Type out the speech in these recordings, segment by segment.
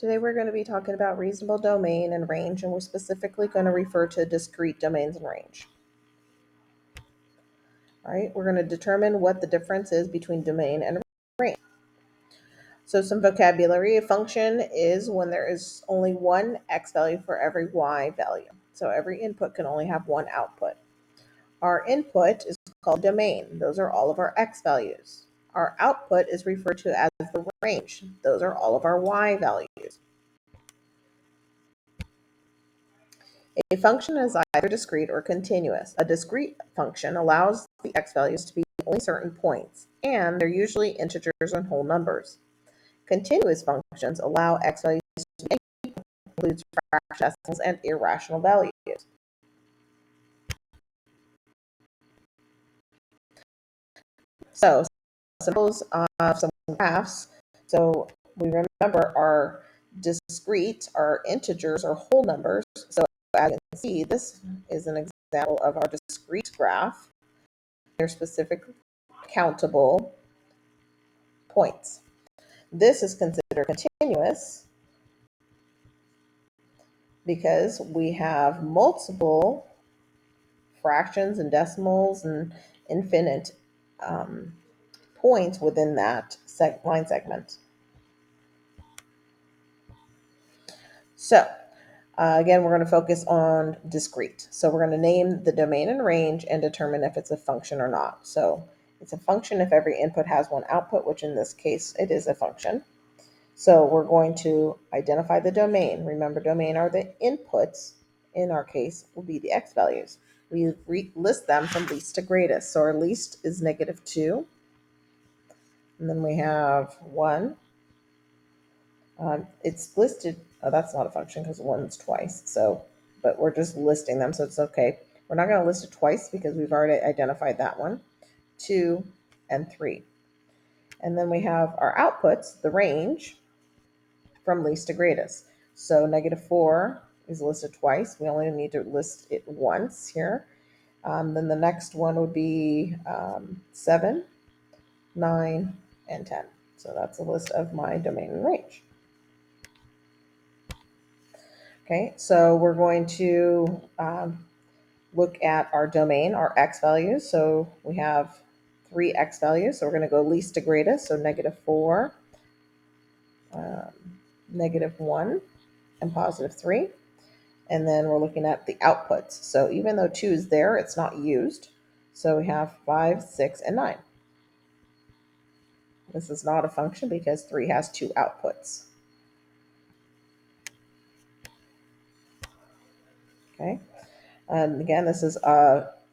Today we're going to be talking about reasonable domain and range, and we're specifically going to refer to discrete domains and range. All right, we're going to determine what the difference is between domain and range. So some vocabulary. A function is when there is only one x value for every y value. So every input can only have one output. Our input is called domain. Those are all of our x values. Our output is referred to as the range. Those are all of our y values. A function is either discrete or continuous. A discrete function allows the x values to be only certain points, and they're usually integers and whole numbers. Continuous functions allow x values to be includes fractions, decimals, and irrational values. So, symbols of some graphs. So we remember our discrete, our integers, or whole numbers. So as you can see, this is an example of our discrete graph. They're specific countable points. This is considered continuous because we have multiple fractions and decimals and infinite points within that line segment. So again, we're going to focus on discrete. So we're going to name the domain and range and determine if it's a function or not. So it's a function if every input has one output, which in this case, it is a function. So we're going to identify the domain. Remember, domain are the inputs. In our case, will be the x values. We list them from least to greatest. So our least is -2. And then we have 1. It's listed. Oh, that's not a function because 1's twice. So, but we're just listing them, so it's okay. We're not going to list it twice because we've already identified that one. 2 and 3. And then we have our outputs, the range, from least to greatest. So -4 is listed twice. We only need to list it once here. Then the next one would be 7, 9, and 10. So that's a list of my domain and range. Okay, so we're going to look at our domain, our x values. So we have 3 x values. So we're going to go least to greatest. So -4, -1, and +3. And then we're looking at the outputs. So even though 2 is there, it's not used. So we have 5, 6, and 9. This is not a function because 3 has 2 outputs. Okay. And again, this is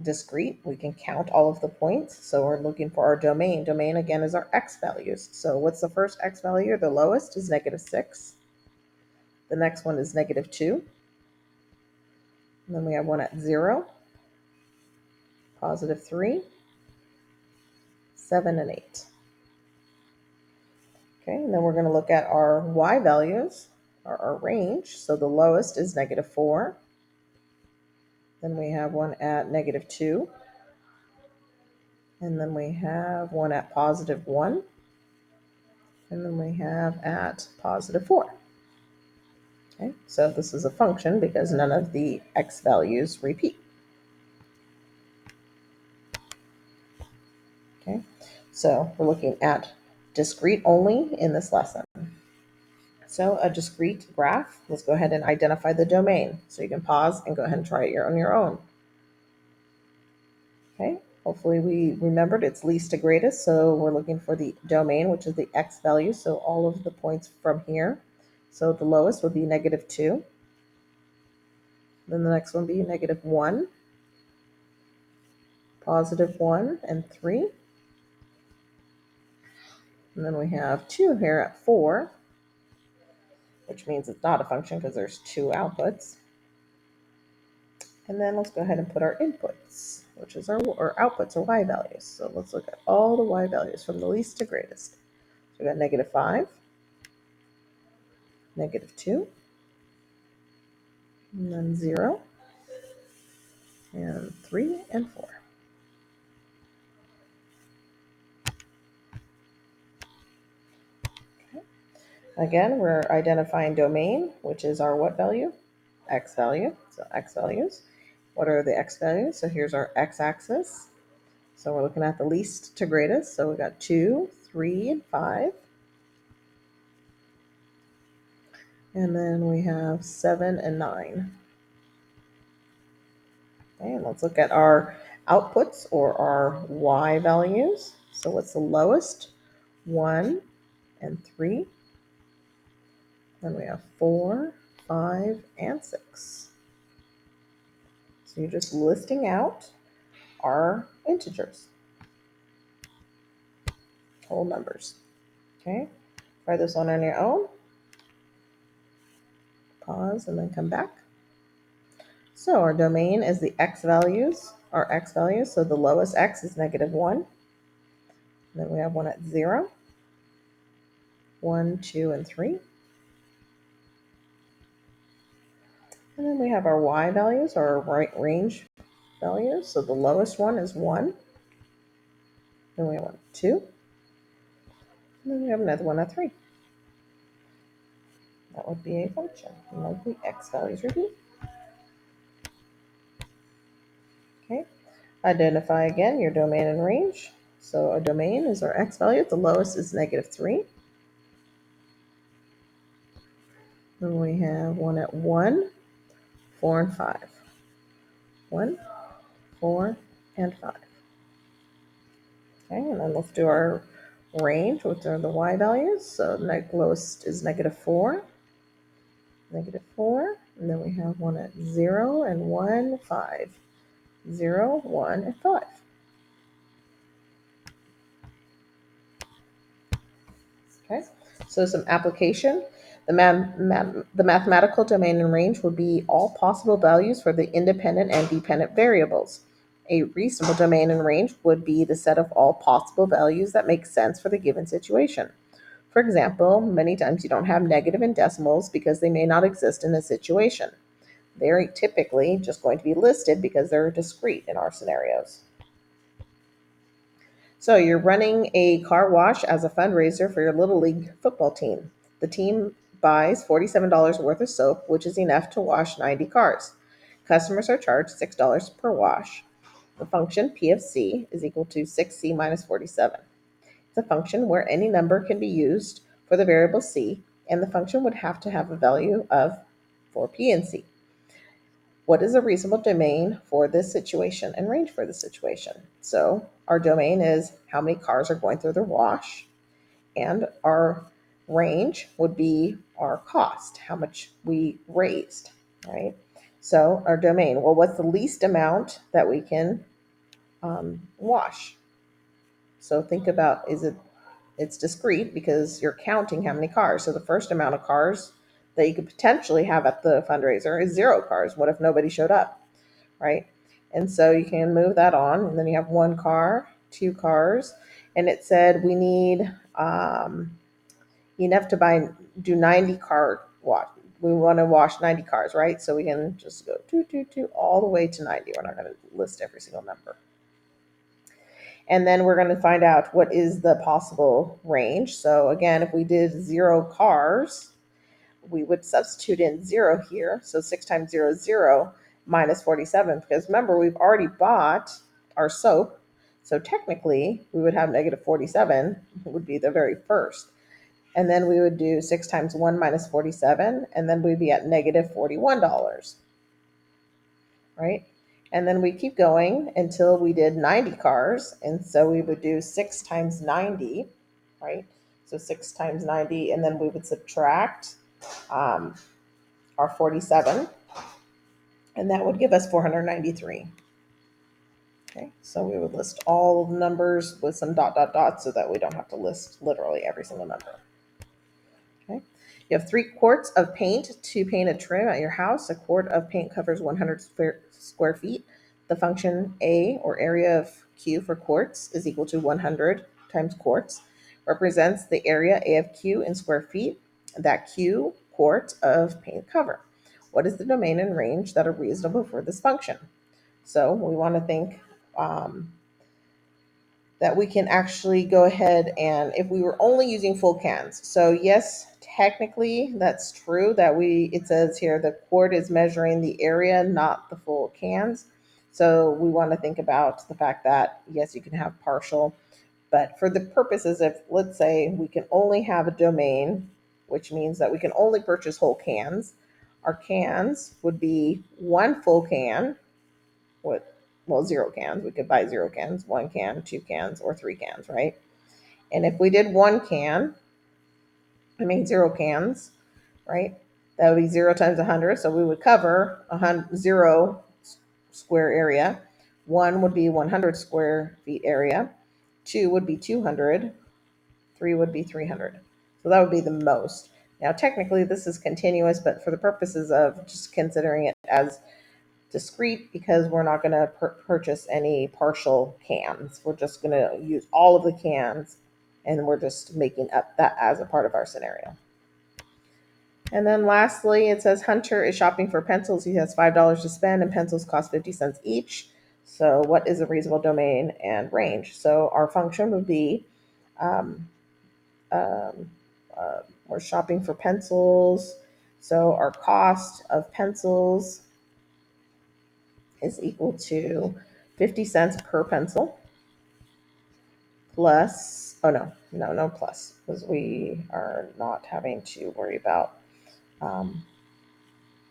discrete. We can count all of the points. So we're looking for our domain. Domain, again, is our x values. So what's the first x value? The lowest is -6. The next one is -2. And then we have one at 0, +3, 7, and 8. Okay, and then we're going to look at our y values, or our range. So the lowest is -4. Then we have one at -2. And then we have one at +1. And then we have at +4. Okay, so this is a function because none of the x values repeat. Okay, so we're looking at discrete only in this lesson. So a discrete graph, let's go ahead and identify the domain. So you can pause and go ahead and try it on your own. Okay, hopefully we remembered it's least to greatest. So we're looking for the domain, which is the x value. So all of the points from here. So the lowest would be -2. Then the next one would be -1, +1, and 3. And then we have 2 here at 4, which means it's not a function because there's 2 outputs. And then let's go ahead and put our inputs, which is our outputs or y values. So let's look at all the y values from the least to greatest. So we got -5, -2, and then 0, and 3, and 4. Okay. Again, we're identifying domain, which is our what value? X value. So X values. What are the X values? So here's our X axis. So we're looking at the least to greatest. So we got 2, 3, and 5. And then we have 7 and 9. Okay, and let's look at our outputs or our Y values. So what's the lowest? 1 and 3. Then we have 4, 5, and 6. So you're just listing out our integers, whole numbers. Okay, try this one on your own. Pause and then come back. So our domain is the X values, our X values. So the lowest X is -1. Then we have one at 0, 1, 2, and 3. And then we have our Y values, our range values. So the lowest one is 1. Then we have one at 2. And then we have another one at 3. That would be a function. And that would be X values would be. Okay. Identify again your domain and range. So a domain is our X value. The lowest is -3. Then we have one at 1, 4, and 5. 1, 4, and 5. Okay, and then let's do our range, which are the Y values. So lowest is -4, -4, and then we have one at 0 and 1, 5. 0, 1, and 5. Okay, so some application. The mathematical domain and range would be all possible values for the independent and dependent variables. A reasonable domain and range would be the set of all possible values that make sense for the given situation. For example, many times you don't have negative in decimals because they may not exist in a situation. They're typically just going to be listed because they're discrete in our scenarios. So you're running a car wash as a fundraiser for your Little League football team. The team buys $47 worth of soap, which is enough to wash 90 cars. Customers are charged $6 per wash. The function P of C is equal to 6C minus 47. It's a function where any number can be used for the variable C, and the function would have to have a value of for P and C. What is a reasonable domain for this situation and range for the situation? So our domain is how many cars are going through the wash, and our range would be our cost, how much we raised, right? So our domain, well, what's the least amount that we can wash? So think about, it's discrete because you're counting how many cars. So the first amount of cars that you could potentially have at the fundraiser is 0 cars. What if nobody showed up? Right? And so you can move that on, and then you have 1 car, 2 cars, and it said we need enough to do 90 car wash. We want to wash 90 cars, right? So we can just go all the way to 90. We're not going to list every single number. And then we're going to find out what is the possible range. So again, if we did 0 cars, we would substitute in 0 here. So 6 times 0 is 0 minus 47, because remember, we've already bought our soap. So technically, we would have -47, would be the very first. And then we would do 6 times 1 minus 47, and then we'd be at -$41, right? And then we keep going until we did 90 cars. And so we would do 6 times 90, right? So 6 times 90, and then we would subtract our 47, and that would give us 493. Okay, so we would list all the numbers with some dot, dot, dot so that we don't have to list literally every single number. Okay, you have 3 quarts of paint to paint a trim at your house. A quart of paint covers 100 square feet. The function A, or area of Q for quarts, is equal to 100 times quarts, represents the area A of Q in square feet that Q quart of paint cover. What is the domain and range that are reasonable for this function? So we want to think that we can actually go ahead and if we were only using full cans. So yes, technically that's true that it says here the quart is measuring the area, not the full cans. So we want to think about the fact that yes, you can have partial, but for the purposes of, let's say we can only have a domain, which means that we can only purchase whole cans. Our cans would be one full can with, well, zero cans. We could buy zero cans, one can, two cans, or three cans, right? And if we did one can, I mean zero cans, right? That would be zero times 100. So we would cover zero square area. One would be 100 square feet area. Two would be 200. Three would be 300. So that would be the most. Now, technically, this is continuous, but for the purposes of just considering it as discrete, because we're not going to purchase any partial cans, we're just going to use all of the cans, and we're just making up that as a part of our scenario. And then lastly, it says Hunter is shopping for pencils. He has $5 to spend, and pencils cost 50 cents each. So, what is a reasonable domain and range? So, our function would be um, um, we're shopping for pencils. So, our cost of pencils is equal to 50 cents per pencil plus, oh no plus, because we are not having to worry about um,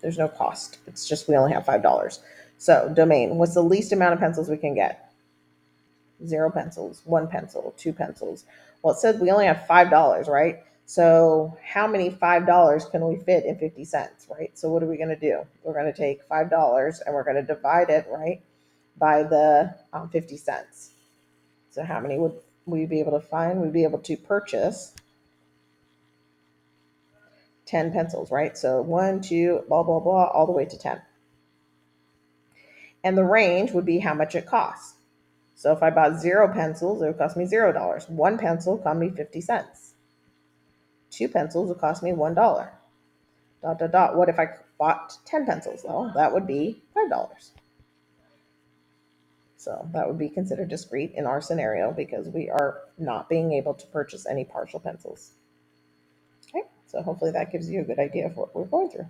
there's no cost. It's just we only have $5. So domain, what's the least amount of pencils we can get? Zero pencils, one pencil, two pencils. Well, it says we only have $5, right? So how many $5 can we fit in 50 cents, right? So what are we going to do? We're going to take $5 and we're going to divide it, right, by the 50 cents. So how many would we be able to find? We'd be able to purchase 10 pencils, right? So one, two, blah, blah, blah, all the way to 10. And the range would be how much it costs. So if I bought zero pencils, it would cost me $0. One pencil would cost me 50 cents. Two pencils would cost me $1. Dot, dot, dot. What if I bought 10 pencils? Well, that would be $5. So that would be considered discrete in our scenario because we are not being able to purchase any partial pencils. Okay, so hopefully that gives you a good idea of what we're going through.